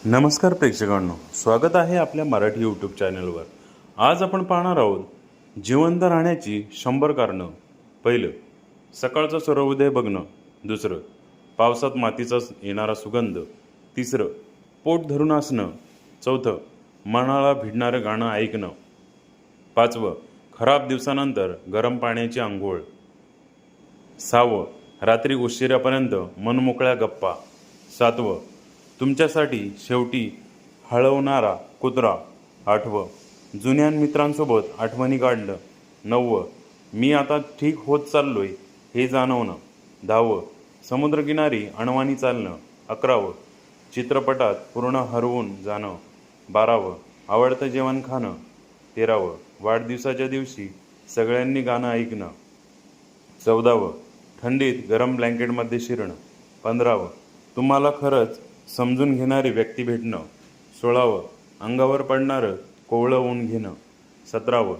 नमस्कार प्रेक्षकांनो, स्वागत आहे आपल्या मराठी यूट्यूब चॅनलवर. आज आपण पाहणार आहोत जिवंत राहण्याची 100 कारणं. पहिलं, सकाळचा सूर्योदय बघणं. दुसरं, पावसात मातीचा येणारा सुगंध. तिसरं, पोट धरून असणं. चौथं, मनाला भिडणारं गाणं ऐकणं. पाचवं, खराब दिवसानंतर गरम पाण्याची आंघोळ. सहावं, रात्री उशिरापर्यंत मनमोकळ्या गप्पा. सातवं, तुमच्यासाठी शेवटी हळवणारा कुत्रा. आठवं, जुन्या मित्रांसोबत आठवणी काढणं. नववं, मी आता ठीक होत चाललोय हे जाणवणं. दहावं, समुद्रकिनारी अनवाणी चालणं. अकरावं, चित्रपटात पूर्ण हरवून जाणं. बारावं, आवडतं जेवण खाणं. तेरावं, वाढदिवसाच्या दिवशी सगळ्यांनी गाणं ऐकणं. चौदावं, थंडीत गरम ब्लँकेटमध्ये शिरणं. पंधरावं, तुम्हाला खरंच समजून घेणारी व्यक्ती भेटणं. 16वं, अंगावर पडणारं कोवळं ऊन घेणं. 17वं,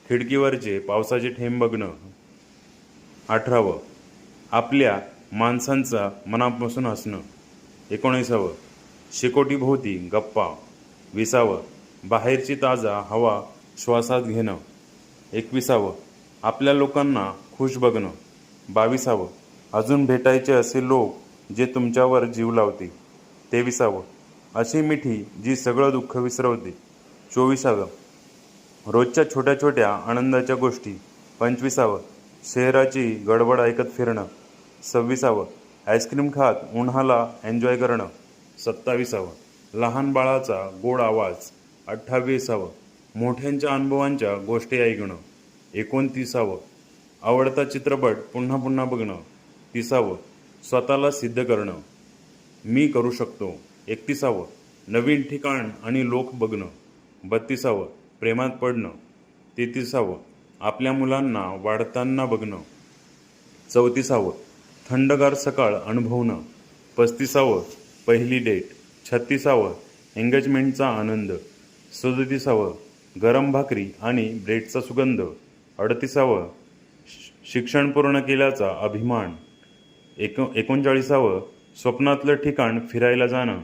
खिडकीवरचे पावसाचे थेंब बघणं. 18वं, आपल्या माणसांचा मनापासून हसणं. 19वं, शेकोटीभोवती गप्पा. 20वं, बाहेरची ताजा हवा श्वासात घेणं. 21वं, आपल्या लोकांना खुश बघणं. 22वं, अजून भेटायचे असे लोक जे तुमच्यावर जीव लावतील. 23वं, अशी मिठी जी सगळं दुःख विसरवते. 24वं, रोजच्या छोट्या छोट्या आनंदाच्या गोष्टी. 25वं, शहराची गडबड ऐकत फिरणं. 26वं, आईस्क्रीम खात उन्हाला एन्जॉय करणं. 27वं, लहान बाळाचा गोड आवाज. 28वं, मोठ्यांच्या अनुभवांच्या गोष्टी ऐकणं. 29वं, आवडता चित्रपट पुन्हा पुन्हा बघणं. 30वं, स्वतःला सिद्ध करणं, मी करू शकतो. 31वं, नवीन ठिकाण आणि लोक बघणं. 32वं, प्रेमात पडणं. 33वं, आपल्या मुलांना वाढताना बघणं. 34वं, थंडगार सकाळ अनुभवणं. 35वं, पहिली डेट. 36वं, एंगेजमेंटचा आनंद. 37वं, गरम भाकरी आणि ब्रेडचा सुगंध. 38वं, शिक्षण पूर्ण केल्याचा अभिमान. 39वं, स्वप्नातलं ठिकाण फिरायला जाणं.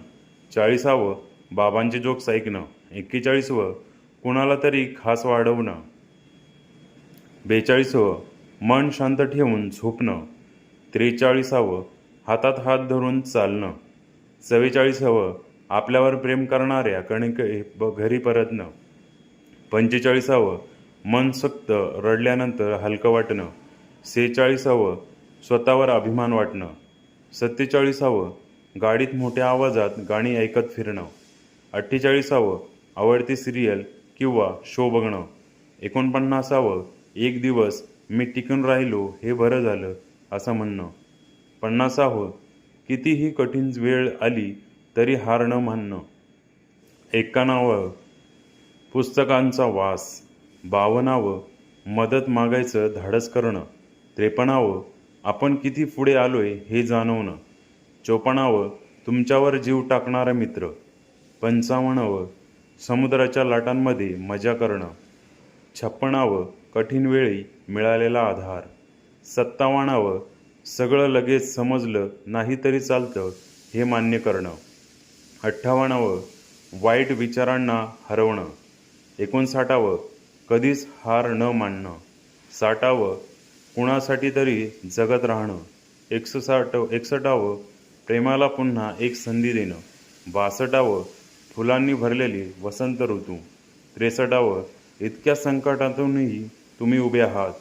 40वं, बाबांचे जोक्स ऐकणं. 41वं, कुणाला तरी खास वाढवणं. 42वं, मन शांत ठेवून झोपणं. 43वं, हातात हात धरून चालणं. 44वं, आपल्यावर प्रेम करणाऱ्या कणिक घरी परतणं. 45वं, मनसोक्त रडल्यानंतर हलकं वाटणं. 46वं, स्वतःवर अभिमान वाटणं. 47वं, गाडीत मोठ्या आवाजात गाणी ऐकत फिरणं. 48वं, आवडती सिरियल किंवा शो बघणं. 49वं, एक दिवस मी टिकून राहिलो हे बरं झालं असं म्हणणं. 50वं, कितीही कठीण वेळ आली तरी हार न मानणं. 51वं, पुस्तकांचा वास. 52वं, मदत मागायचं धाडस करणं. 53वं, आपण किती पुढे आलोय हे जाणवणं. 54वं, तुमच्यावर जीव टाकणारा मित्र. 55वं, समुद्राच्या लाटांमध्ये मजा करणं. 56वं, कठीण वेळी मिळालेला आधार. 57वं, सगळं लगेच समजलं नाही तरी चालतं हे मान्य करणं. 58वं, वाईट विचारांना हरवणं. 59वं, कधीच हार न मानणं. 60वं, कुणासाठी तरी जगत राहणं. 61वं, प्रेमाला पुन्हा एक संधी देणं. 62वं, फुलांनी भरलेली वसंत ऋतू. 63वं, इतक्या संकटातूनही तुम्ही उभे आहात.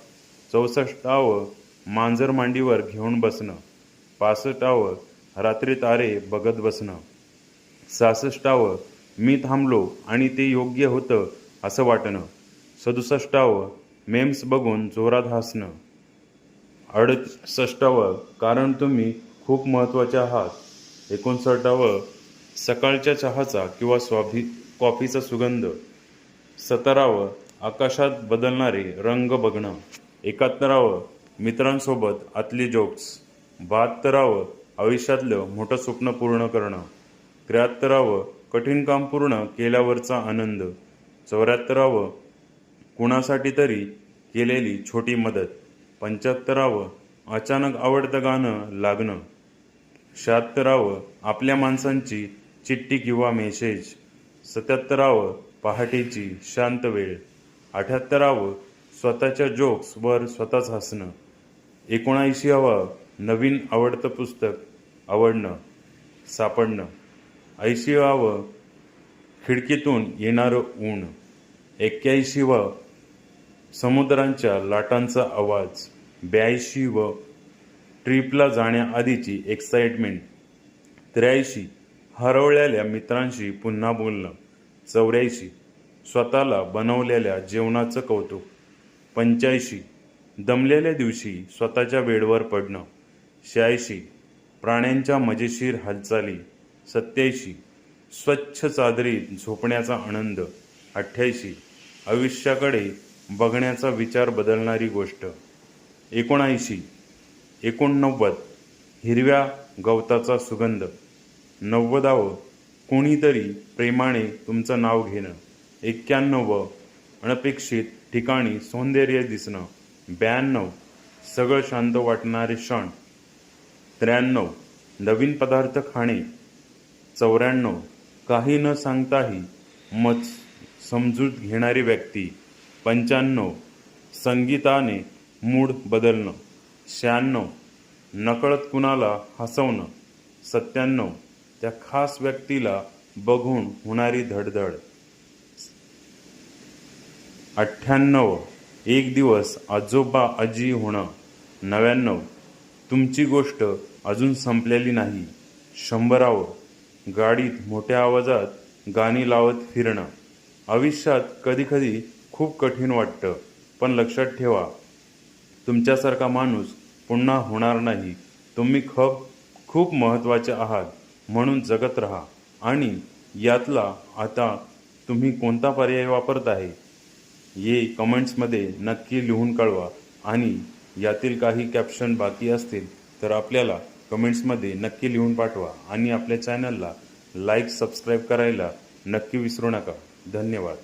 64वं, मांजर मांडीवर घेऊन बसणं. 65वं, रात्री तारे बघत बसणं. 66वं, मी थांबलो आणि ते योग्य होतं असं वाटणं. 67वं, मेम्स बघून जोरात हसणं. 68वं, कारण तुम्ही खूप महत्त्वाचे आहात. 59वं, सकाळच्या चहाचा किंवा कॉफीचा सुगंध. 70वं, आकाशात बदलणारे रंग बघणं. 71वं, मित्रांसोबत आतले जोक्स. 72वं, आयुष्यातलं मोठं स्वप्न पूर्ण करणं. 73वं, कठीण काम पूर्ण केल्यावरचा आनंद. 74वं, कुणासाठी तरी केलेली छोटी मदत. 75वं, अचानक आवडतं गाणं लागणं. 76वं, आपल्या माणसांची चिठ्ठी किंवा मेसेज. 77 पहाटेची शांत वेळ. 78 स्वतःच्या जोक्सवर स्वतःच हसणं. 79 नवीन आवडतं पुस्तक आवडणं सापडणं. 80 खिडकीतून येणारं ऊन. 81 समुद्रांच्या लाटांचा आवाज. 82 ट्रिपला जाण्याआधीची एक्साइटमेंट. 83 हरवलेल्या मित्रांशी पुन्हा बोलणं. 84 स्वतःला बनवलेल्या जेवणाचं कौतुक. 85 दमलेल्या दिवशी स्वतःच्या बेडवर पडणं. 86 प्राण्यांच्या मजेशीर हालचाली. 87 स्वच्छ चादरीत झोपण्याचा आनंद. 88 आयुष्याकडे बघण्याचा विचार बदलणारी गोष्ट. 89 हिरव्या गवताचा सुगंध. 90 कोणीतरी प्रेमाने तुमचं नाव घेणं. 91 अनपेक्षित ठिकाणी सौंदर्य दिसणं. 92 सगळं शांत वाटणारे क्षण. 93 नवीन पदार्थ खाणे. 94 काही न सांगताही मत समजूत घेणारी व्यक्ती. 95 संगीताने मूड बदलणं. 96 नकळत कुणाला हसवणं. 97 त्या खास व्यक्तीला बघून होणारी धडधड. 98 एक दिवस आजोबा आजी होणं. 99 तुमची गोष्ट अजून संपलेली नाही. 100 गाडीत मोठ्या आवाजात गाणी लावत फिरणं. आयुष्यात कधीकधी खूप कठीण वाटतं, पण लक्षात ठेवा तुमच्यासारखा माणूस पुन्हा होणार नाही. तुम्ही खूप महत्त्वाचे आहात, म्हणून जगत राहा. आणि यातला आता तुम्ही कोणता पर्याय वापरत आहे हे कमेंट्समध्ये नक्की लिहून कळवा. आणि यातील काही कॅप्शन बाकी असतील तर आपल्याला कमेंट्समध्ये नक्की लिहून पाठवा. आणि आपल्या चॅनलला लाईक सबस्क्राईब करायला नक्की विसरू नका. धन्यवाद.